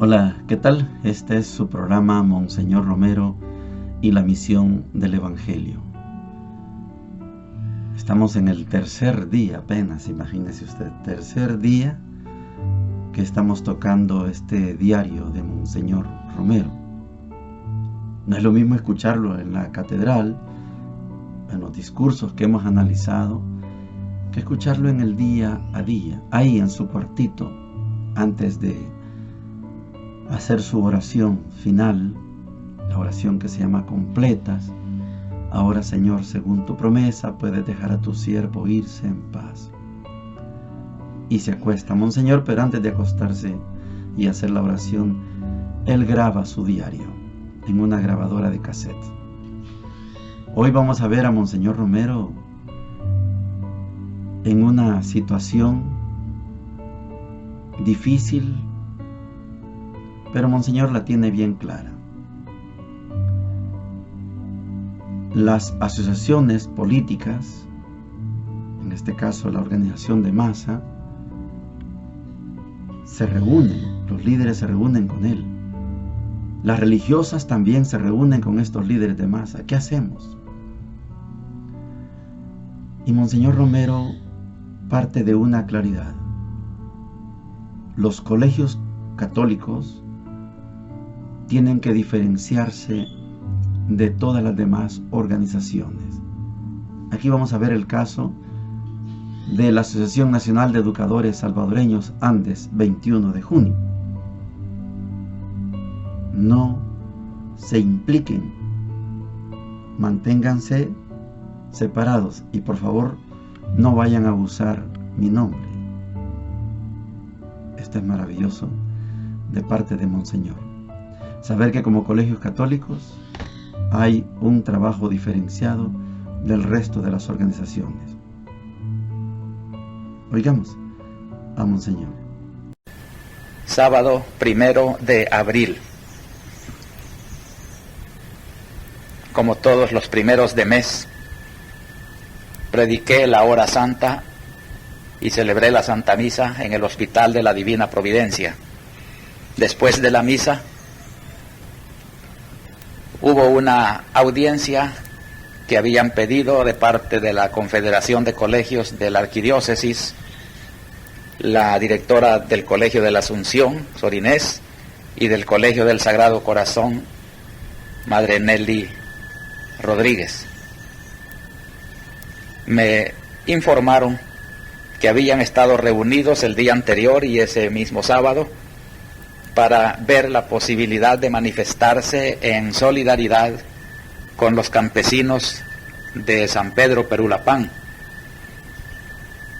Hola, ¿qué tal? Este es su programa Monseñor Romero y la misión del Evangelio. Estamos en el tercer día apenas, imagínese usted, tercer día que estamos tocando este diario de Monseñor Romero. No es lo mismo escucharlo en la catedral, en los discursos que hemos analizado, que escucharlo en el día a día, ahí en su cuartito, antes de hacer su oración final, la oración que se llama completas. Ahora, Señor, según tu promesa, puedes dejar a tu siervo irse en paz. Y se acuesta Monseñor, pero antes de acostarse y hacer la oración, él graba su diario en una grabadora de cassette. Hoy vamos a ver a Monseñor Romero en una situación difícil, pero Monseñor la tiene bien clara. Las asociaciones políticas, en este caso la organización de masa, se reúnen, los líderes se reúnen con él. Las religiosas también se reúnen con estos líderes de masa. ¿Qué hacemos? Y Monseñor Romero parte de una claridad. Los colegios católicos tienen que diferenciarse de todas las demás organizaciones. Aquí vamos a ver el caso de la Asociación Nacional de Educadores Salvadoreños Andes, 21 de junio. No se impliquen, manténganse separados y por favor no vayan a usar mi nombre. Esto es maravilloso de parte de Monseñor. Saber que como colegios católicos hay un trabajo diferenciado del resto de las organizaciones. Oigamos a Monseñor. Sábado 1 de abril. Como todos los primeros de mes, prediqué la hora santa y celebré la Santa Misa en el Hospital de la Divina Providencia. Después de la misa, hubo una audiencia que habían pedido de parte de la Confederación de Colegios de la Arquidiócesis, la directora del Colegio de la Asunción, Sor Inés, y del Colegio del Sagrado Corazón, Madre Nelly Rodríguez. Me informaron que habían estado reunidos el día anterior y ese mismo sábado para ver la posibilidad de manifestarse en solidaridad con los campesinos de San Pedro Perulapán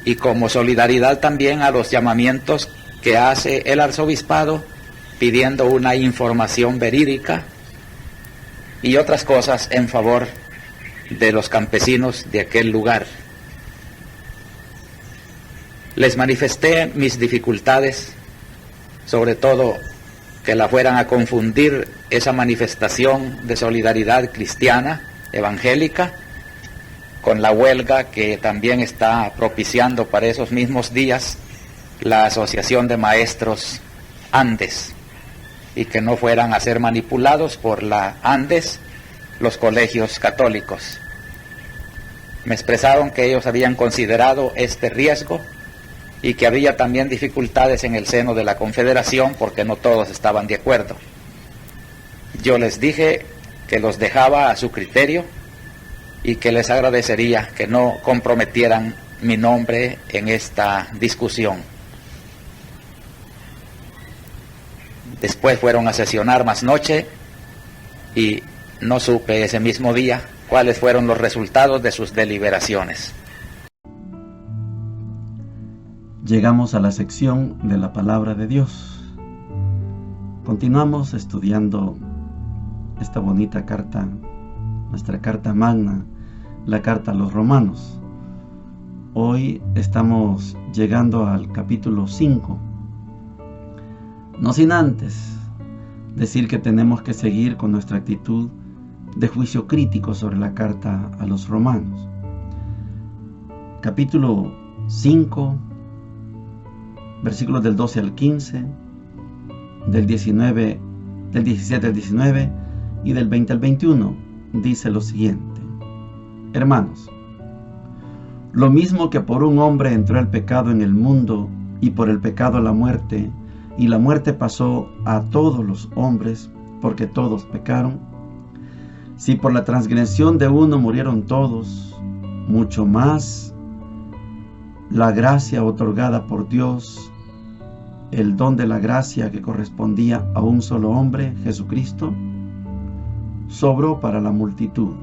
y como solidaridad también a los llamamientos que hace el arzobispado pidiendo una información verídica y otras cosas en favor de los campesinos de aquel lugar. Les manifesté mis dificultades, sobre todo que la fueran a confundir esa manifestación de solidaridad cristiana, evangélica, con la huelga que también está propiciando para esos mismos días la Asociación de Maestros Andes, y que no fueran a ser manipulados por la Andes los colegios católicos. Me expresaron que ellos habían considerado este riesgo y que había también dificultades en el seno de la Confederación porque no todos estaban de acuerdo. Yo les dije que los dejaba a su criterio y que les agradecería que no comprometieran mi nombre en esta discusión. Después fueron a sesionar más noche y no supe ese mismo día cuáles fueron los resultados de sus deliberaciones. Llegamos a la sección de la Palabra de Dios. Continuamos estudiando esta bonita carta, nuestra carta magna, la carta a los Romanos. Hoy estamos llegando al capítulo 5. No sin antes decir que tenemos que seguir con nuestra actitud de juicio crítico sobre la carta a los Romanos. Capítulo 5, versículos del 12 al 15, del 17 al 19 y del 20 al 21, dice lo siguiente: Hermanos, lo mismo que por un hombre entró el pecado en el mundo, y por el pecado la muerte, y la muerte pasó a todos los hombres, porque todos pecaron. Si por la transgresión de uno murieron todos, mucho más la gracia otorgada por Dios, el don de la gracia que correspondía a un solo hombre, Jesucristo, sobró para la multitud.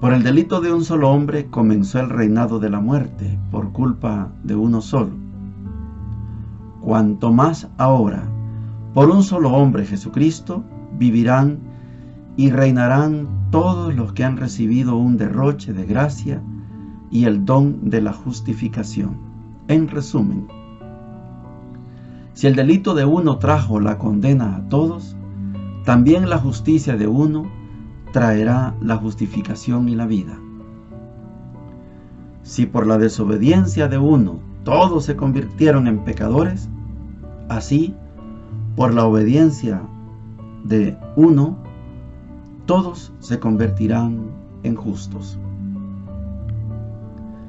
Por el delito de un solo hombre comenzó el reinado de la muerte, por culpa de uno solo. Cuanto más ahora, por un solo hombre, Jesucristo, vivirán y reinarán todos los que han recibido un derroche de gracia y el don de la justificación. En resumen, si el delito de uno trajo la condena a todos, también la justicia de uno traerá la justificación y la vida. Si por la desobediencia de uno todos se convirtieron en pecadores, así por la obediencia de uno todos se convertirán en justos.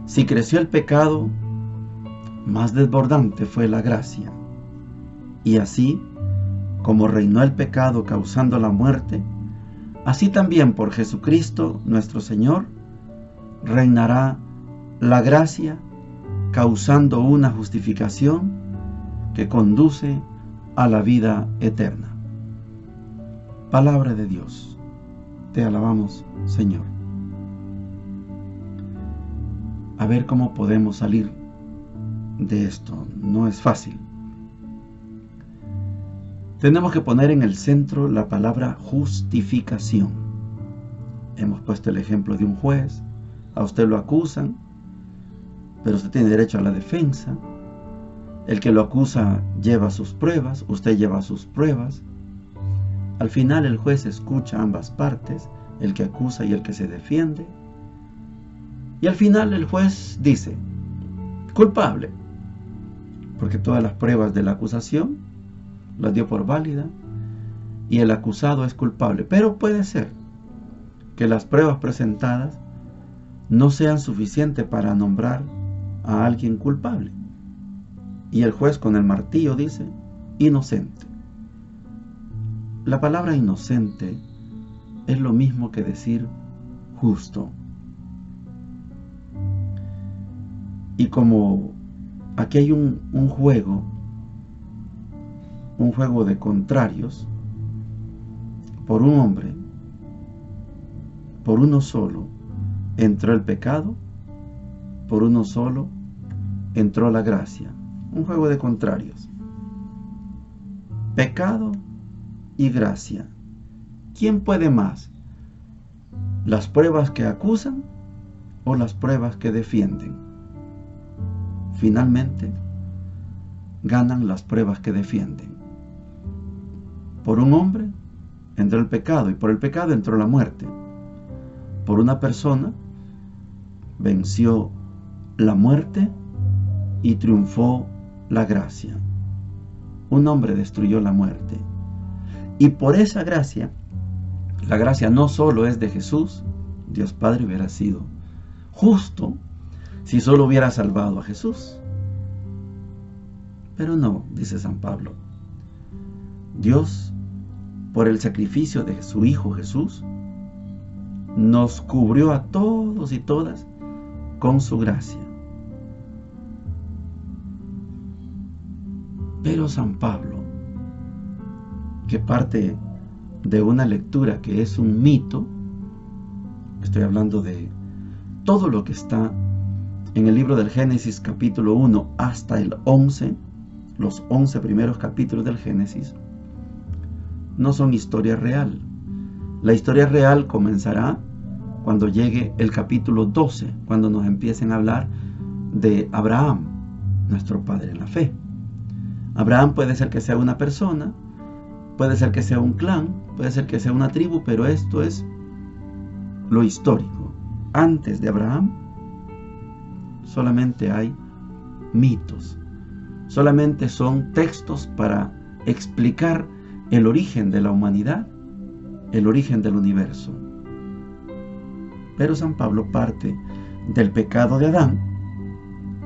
Si creció el pecado, más desbordante fue la gracia. Y así, como reinó el pecado causando la muerte, así también por Jesucristo nuestro Señor reinará la gracia causando una justificación que conduce a la vida eterna. Palabra de Dios. Te alabamos, Señor. A ver cómo podemos salir de esto. No es fácil. Tenemos que poner en el centro la palabra justificación. Hemos puesto el ejemplo de un juez. A usted lo acusan, pero usted tiene derecho a la defensa. El que lo acusa lleva sus pruebas, usted lleva sus pruebas. Al final el juez escucha ambas partes, el que acusa y el que se defiende. Y al final el juez dice, culpable, porque todas las pruebas de la acusación las dio por válida y el acusado es culpable. Pero puede ser que las pruebas presentadas no sean suficientes para nombrar a alguien culpable. Y el juez con el martillo dice, inocente. La palabra inocente es lo mismo que decir justo. Y como aquí hay un juego de contrarios, por un hombre, por uno solo entró el pecado, por uno solo entró la gracia. Un juego de contrarios. Pecado y gracia. ¿Quién puede más? ¿Las pruebas que acusan o las pruebas que defienden? Finalmente, ganan las pruebas que defienden. Por un hombre entró el pecado y por el pecado entró la muerte. Por una persona venció la muerte y triunfó la gracia. Un hombre destruyó la muerte. Y por esa gracia, la gracia no solo es de Jesús. Dios Padre hubiera sido justo si solo hubiera salvado a Jesús. Pero no, dice San Pablo. Dios, por el sacrificio de su Hijo Jesús, nos cubrió a todos y todas con su gracia. Pero San Pablo, que parte de una lectura que es un mito, estoy hablando de todo lo que está en el libro del Génesis capítulo 1 hasta el 11, los 11 primeros capítulos del Génesis, no son historia real. La historia real comenzará cuando llegue el capítulo 12, cuando nos empiecen a hablar de Abraham, nuestro padre en la fe. Abraham puede ser que sea una persona, puede ser que sea un clan, puede ser que sea una tribu, pero esto es lo histórico. Antes de Abraham solamente hay mitos, solamente son textos para explicar el origen de la humanidad, el origen del universo. Pero San Pablo parte del pecado de Adán,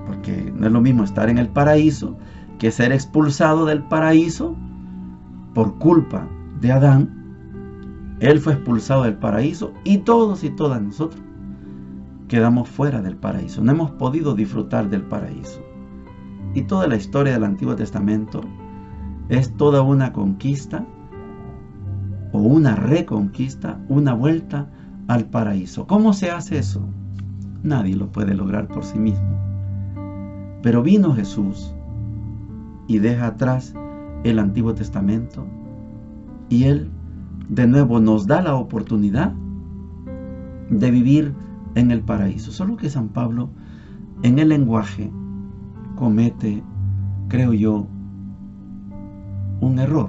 porque no es lo mismo estar en el paraíso que ser expulsado del paraíso por culpa de Adán. Él fue expulsado del paraíso y todos y todas nosotros quedamos fuera del paraíso. No hemos podido disfrutar del paraíso. Y toda la historia del Antiguo Testamento es toda una conquista o una reconquista, una vuelta al paraíso. ¿Cómo se hace eso? Nadie lo puede lograr por sí mismo. Pero vino Jesús y deja atrás el Antiguo Testamento y Él de nuevo nos da la oportunidad de vivir en el paraíso. Solo que San Pablo en el lenguaje comete, creo yo, un error.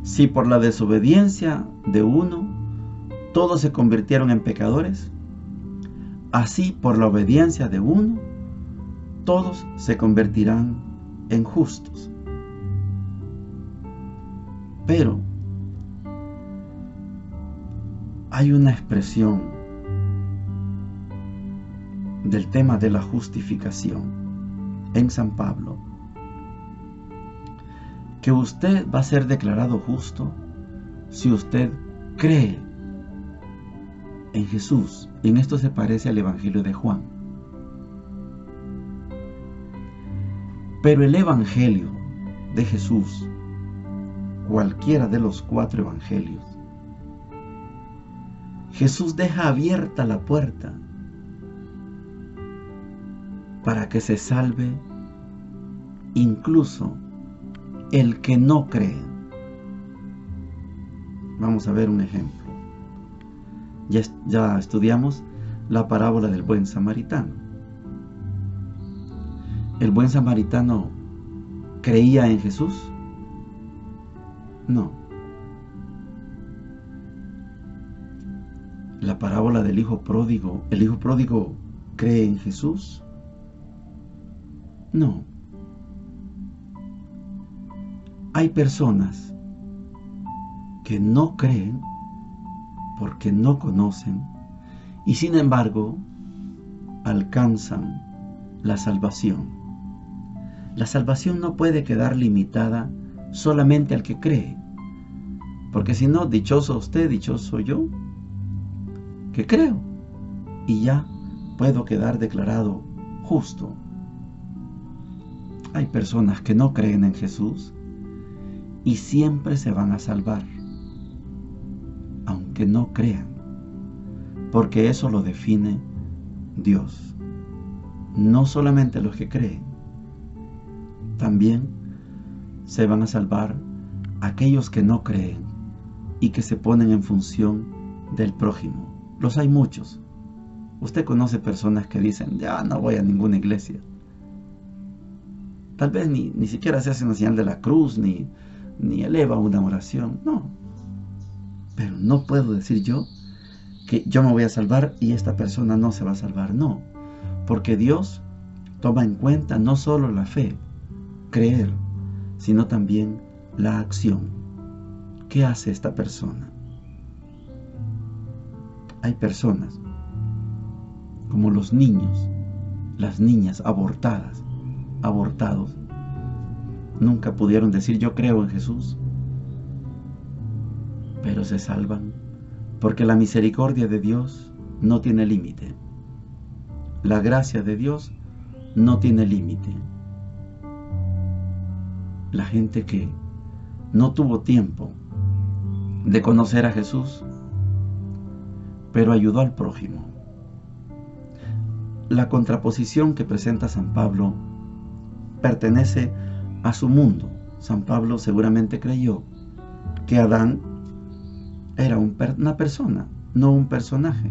Si por la desobediencia de uno todos se convirtieron en pecadores, así por la obediencia de uno todos se convertirán en justos. Pero hay una expresión del tema de la justificación en San Pablo, que usted va a ser declarado justo si usted cree en Jesús. Y en esto se parece al Evangelio de Juan. Pero el Evangelio de Jesús, cualquiera de los 4 evangelios, Jesús deja abierta la puerta para que se salve incluso el que no cree. Vamos a ver un ejemplo. Ya estudiamos la parábola del buen samaritano. ¿El buen samaritano creía en Jesús? No. La parábola del hijo pródigo, ¿el hijo pródigo cree en Jesús? No. Hay personas que no creen porque no conocen y sin embargo alcanzan la salvación. La salvación no puede quedar limitada solamente al que cree, porque si no, dichoso usted, dichoso yo, que creo, y ya puedo quedar declarado justo. Hay personas que no creen en Jesús y siempre se van a salvar, aunque no crean, porque eso lo define Dios. No solamente los que creen, también se van a salvar aquellos que no creen y que se ponen en función del prójimo. Los hay muchos. Usted conoce personas que dicen, ya no voy a ninguna iglesia. Tal vez ni siquiera se hace una señal de la cruz, ni eleva una oración. No. Pero no puedo decir yo que yo me voy a salvar y esta persona no se va a salvar. No. Porque Dios toma en cuenta no solo la fe, creer, sino también la acción. ¿Qué hace esta persona? Hay personas como los niños, las niñas abortados, nunca pudieron decir yo creo en Jesús, pero se salvan porque la misericordia de Dios no tiene límite. La gracia de Dios no tiene límite. La gente que no tuvo tiempo de conocer a Jesús, pero ayudó al prójimo. La contraposición que presenta San Pablo pertenece a su mundo. San Pablo seguramente creyó que Adán era una persona, no un personaje.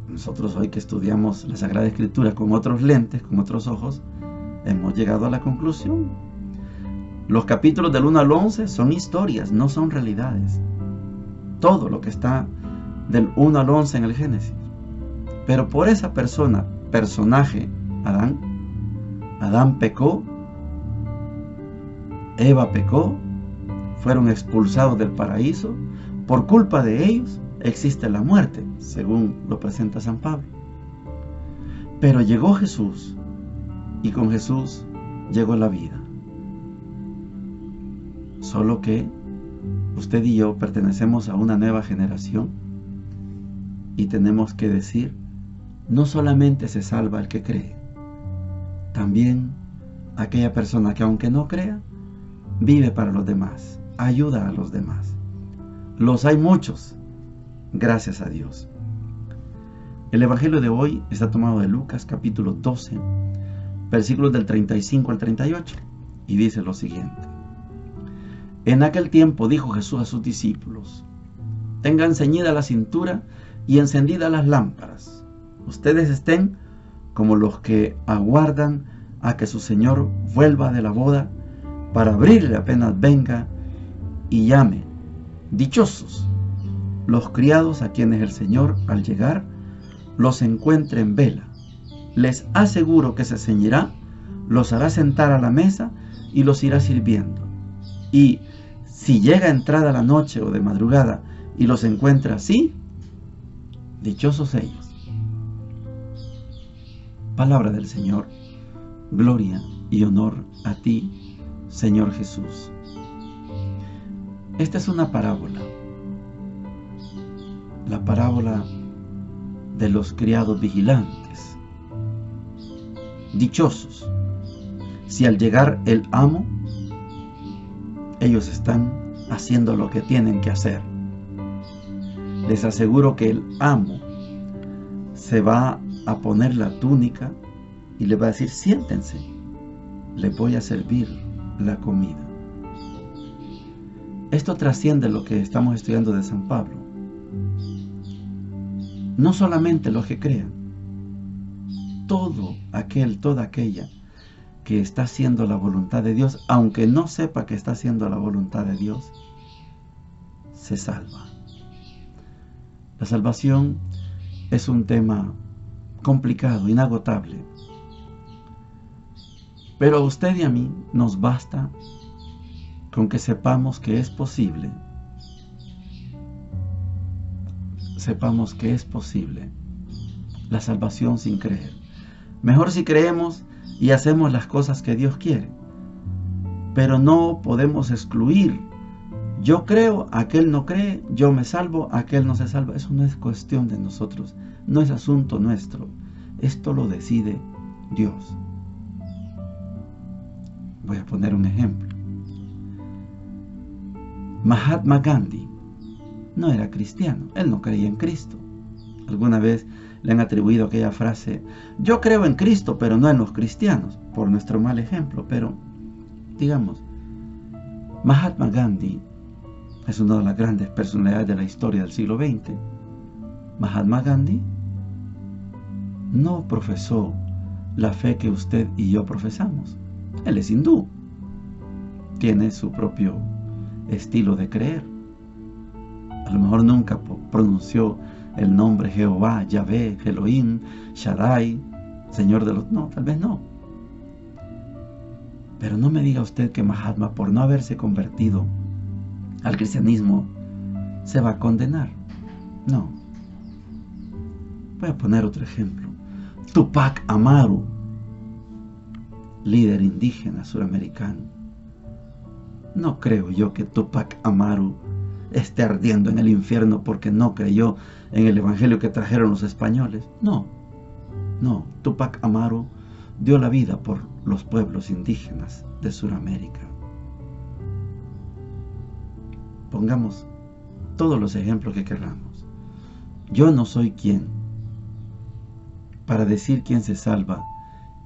Nosotros hoy que estudiamos la Sagrada Escritura con otros lentes, con otros ojos, hemos llegado a la conclusión. Los capítulos del 1 al 11 son historias, no son realidades. Todo lo que está del 1 al 11 en el Génesis. Pero por esa persona, personaje Adán pecó, Eva pecó, fueron expulsados del paraíso. Por culpa de ellos existe la muerte, según lo presenta San Pablo. Pero llegó Jesús, y con Jesús llegó la vida. Solo que usted y yo pertenecemos a una nueva generación y tenemos que decir, no solamente se salva el que cree, también aquella persona que aunque no crea, vive para los demás, ayuda a los demás. Los hay muchos, gracias a Dios. El Evangelio de hoy está tomado de Lucas capítulo 12, versículos del 35 al 38, y dice lo siguiente. En aquel tiempo dijo Jesús a sus discípulos, tengan ceñida la cintura y encendidas las lámparas. Ustedes estén como los que aguardan a que su Señor vuelva de la boda para abrirle apenas venga y llame. Dichosos los criados a quienes el Señor al llegar los encuentre en vela. Les aseguro que se ceñirá, los hará sentar a la mesa y los irá sirviendo. Y si llega entrada la noche o de madrugada y los encuentra así, dichosos ellos. Palabra del Señor. Gloria y honor a ti, Señor Jesús. Esta es una parábola. La parábola de los criados vigilantes. Dichosos si al llegar el amo, ellos están haciendo lo que tienen que hacer. Les aseguro que el amo se va a poner la túnica y le va a decir, siéntense, les voy a servir la comida. Esto trasciende lo que estamos estudiando de San Pablo. No solamente los que crean, toda aquella que está haciendo la voluntad de Dios, aunque no sepa que está haciendo la voluntad de Dios, se salva. La salvación es un tema complicado, inagotable. Pero a usted y a mí nos basta con que sepamos que es posible. Sepamos que es posible la salvación sin creer. Mejor si creemos y hacemos las cosas que Dios quiere. Pero no podemos excluir. Yo creo, aquel no cree, yo me salvo, aquel no se salva. Eso no es cuestión de nosotros, no es asunto nuestro. Esto lo decide Dios. Voy a poner un ejemplo. Mahatma Gandhi no era cristiano, él no creía en Cristo. Alguna vez le han atribuido aquella frase, yo creo en Cristo, pero no en los cristianos, por nuestro mal ejemplo. Pero, digamos, Mahatma Gandhi es una de las grandes personalidades de la historia del siglo XX. Mahatma Gandhi no profesó la fe que usted y yo profesamos. Él es hindú, tiene su propio estilo de creer. A lo mejor nunca pronunció el nombre Jehová, Yahvé, Elohim, Shaddai, Señor de los... No, tal vez no. Pero no me diga usted que Mahatma, por no haberse convertido al cristianismo, se va a condenar. No. Voy a poner otro ejemplo. Tupac Amaru, líder indígena suramericano. No creo yo que Tupac Amaru esté ardiendo en el infierno porque no creyó en el evangelio que trajeron los españoles. No, Tupac Amaru dio la vida por los pueblos indígenas de Sudamérica. Pongamos todos los ejemplos que queramos. Yo no soy quien para decir quién se salva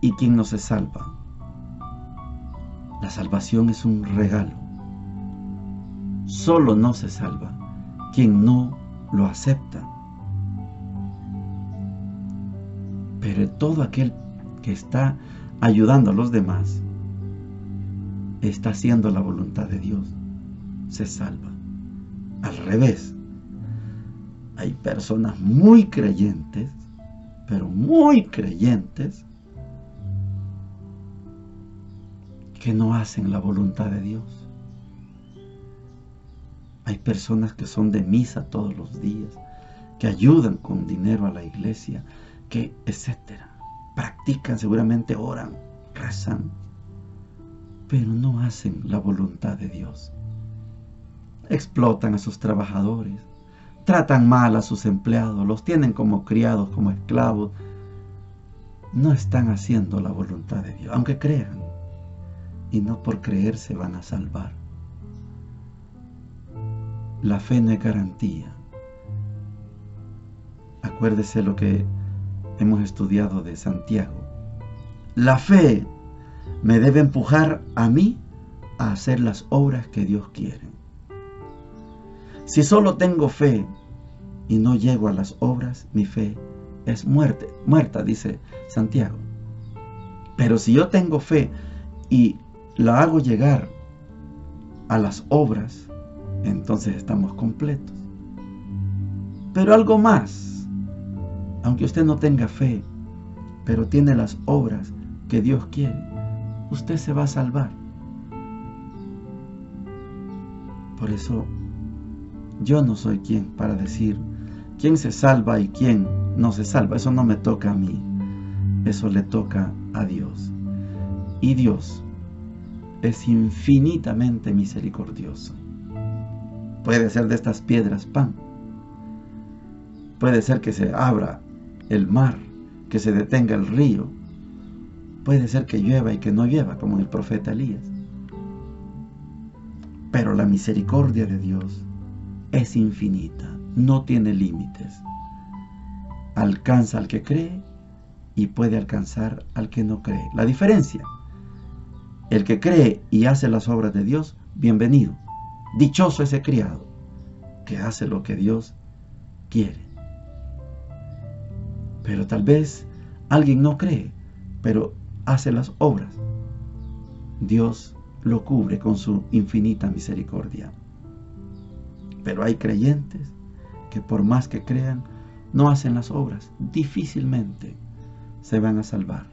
y quién no se salva. La salvación es un regalo. Solo no se salva quien no lo acepta. Pero todo aquel que está ayudando a los demás, está haciendo la voluntad de Dios, se salva. Al revés, hay personas muy creyentes, pero muy creyentes, que no hacen la voluntad de Dios. Hay personas que son de misa todos los días, que ayudan con dinero a la iglesia, que etcétera. Practican, seguramente oran, rezan, pero no hacen la voluntad de Dios. Explotan a sus trabajadores, tratan mal a sus empleados, los tienen como criados, como esclavos. No están haciendo la voluntad de Dios, aunque crean, y no por creer se van a salvar. La fe no es garantía. Acuérdese lo que hemos estudiado de Santiago. La fe me debe empujar a mí a hacer las obras que Dios quiere. Si solo tengo fe y no llego a las obras, mi fe es muerta, dice Santiago. Pero si yo tengo fe y la hago llegar a las obras, entonces estamos completos. Pero algo más, aunque usted no tenga fe, pero tiene las obras que Dios quiere, usted se va a salvar. Por eso, yo no soy quien para decir quién se salva y quién no se salva. Eso no me toca a mí, eso le toca a Dios. Y Dios es infinitamente misericordioso. Puede hacer de estas piedras pan. Puede ser que se abra el mar, que se detenga el río. Puede ser que llueva y que no llueva, como en el profeta Elías. Pero la misericordia de Dios es infinita, no tiene límites. Alcanza al que cree y puede alcanzar al que no cree. La diferencia, el que cree y hace las obras de Dios, bienvenido. Dichoso ese criado que hace lo que Dios quiere. Pero tal vez alguien no cree, pero hace las obras. Dios lo cubre con su infinita misericordia. Pero hay creyentes que por más que crean, no hacen las obras. Difícilmente se van a salvar.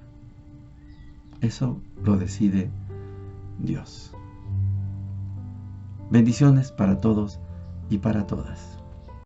Eso lo decide Dios. Bendiciones para todos y para todas.